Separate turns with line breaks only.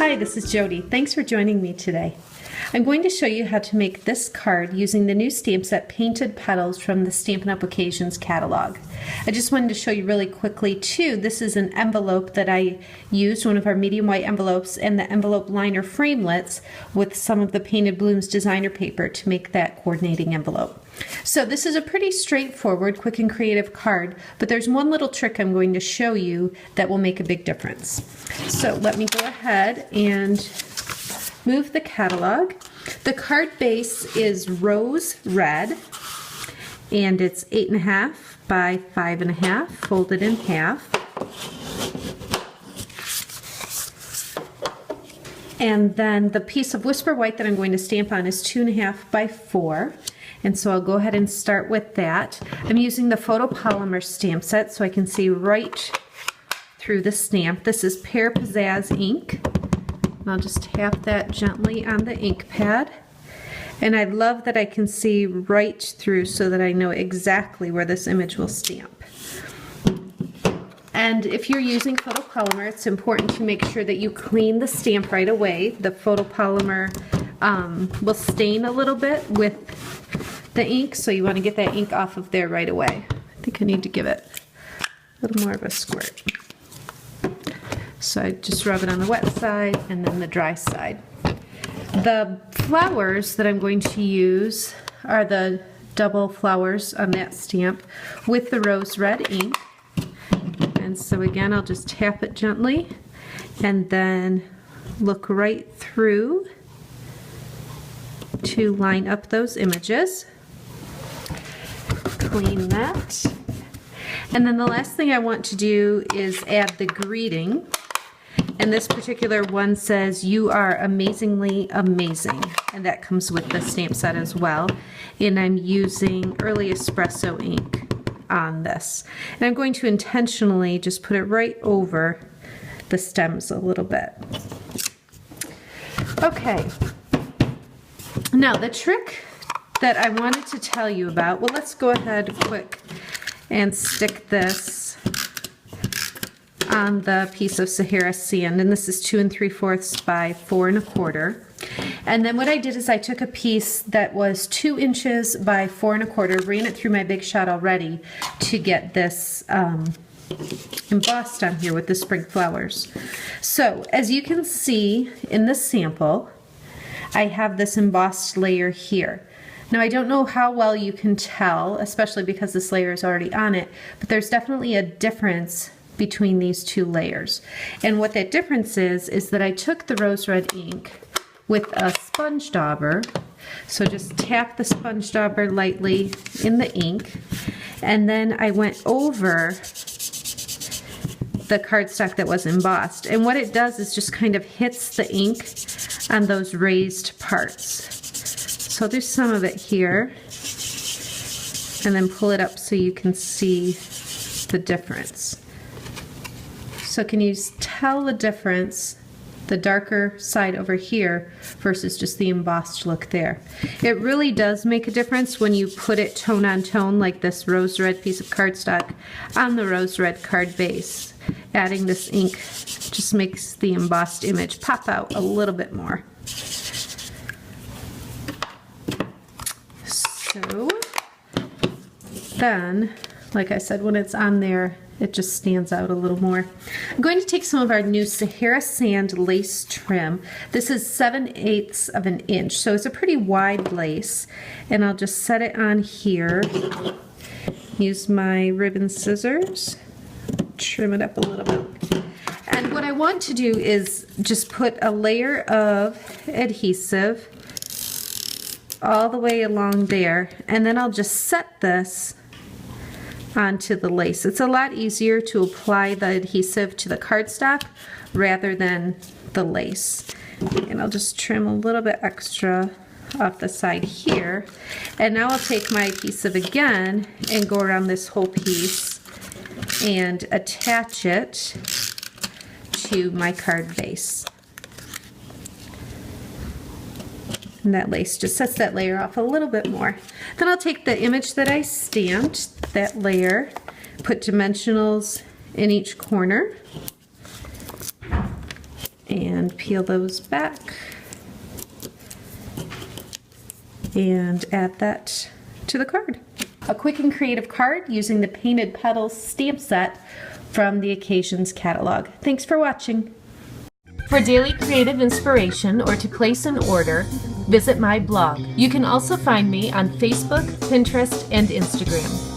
Hi, this is Jodi. Thanks for joining me today. I'm going to show you how to make this card using the new stamp set Painted Petals from the Stampin' Up! Occasions catalog. I just wanted to show you really quickly too, this is an envelope that I used, one of our medium white envelopes, and the envelope liner framelits with some of the Painted Blooms designer paper to make that coordinating envelope. So this is a pretty straightforward, quick and creative card, but there's one little trick I'm going to show you that will make a big difference. So let me go ahead and move the catalog. The card base is rose red, and it's 8.5 by 5.5, folded in half. And then the piece of Whisper White that I'm going to stamp on is 2.5 by 4. And so I'll go ahead and start with that. I'm using the photopolymer stamp set so I can see right through the stamp. This is Pear Pizzazz ink. And I'll just tap that gently on the ink pad. And I love that I can see right through so that I know exactly where this image will stamp. And if you're using photopolymer, it's important to make sure that you clean the stamp right away. The photopolymer will stain a little bit with the ink, so you want to get that ink off of there right away. I think I need to give it a little more of a squirt. So I just rub it on the wet side and then the dry side. The flowers that I'm going to use are the double flowers on that stamp with the rose red ink. And so again, I'll just tap it gently and then look right through to line up those images. Clean that. And then the last thing I want to do is add the greeting. And this particular one says, "You are amazingly amazing." And that comes with the stamp set as well. And I'm using Early Espresso ink on this. And I'm going to intentionally just put it right over the stems a little bit. Okay. Now the trick that I wanted to tell you about, well, let's go ahead quick and stick this on the piece of Sahara sand, and this is 2 3/4 by 4 1/4. And then what I did is I took a piece that was 2 inches by 4 1/4, ran it through my Big Shot already to get this embossed on here with the spring flowers. So as you can see in the sample, I have this embossed layer here. Now I don't know how well you can tell, especially because this layer is already on it, but there's definitely a difference between these two layers. And what that difference is that I took the rose red ink with a sponge dauber, so just tap the sponge dauber lightly in the ink, and then I went over the cardstock that was embossed. And what it does is just kind of hits the ink on those raised parts. So there's some of it here, and then pull it up so you can see the difference. So can you tell the difference, the darker side over here versus just the embossed look there? It really does make a difference when you put it tone on tone, like this rose red piece of cardstock on the rose red card base. Adding this ink just makes the embossed image pop out a little bit more. So then, like I said, when it's on there, it just stands out a little more. I'm going to take some of our new Sahara Sand lace trim. This is 7/8 of an inch, so it's a pretty wide lace. And I'll just set it on here. Use my ribbon scissors, trim it up a little bit. And what I want to do is just put a layer of adhesive all the way along there, and then I'll just set this onto the lace. It's a lot easier to apply the adhesive to the cardstock rather than the lace. And I'll just trim a little bit extra off the side here. And now I'll take my adhesive again and go around this whole piece and attach it to my card base. And that lace just sets that layer off a little bit more. Then I'll take the image that I stamped, that layer, put dimensionals in each corner, and peel those back and add that to the card. A quick and creative card using the Painted Petals stamp set from the Occasions catalog. Thanks for watching. For daily creative inspiration or to place an order, visit my blog. You can also find me on Facebook, Pinterest, and Instagram.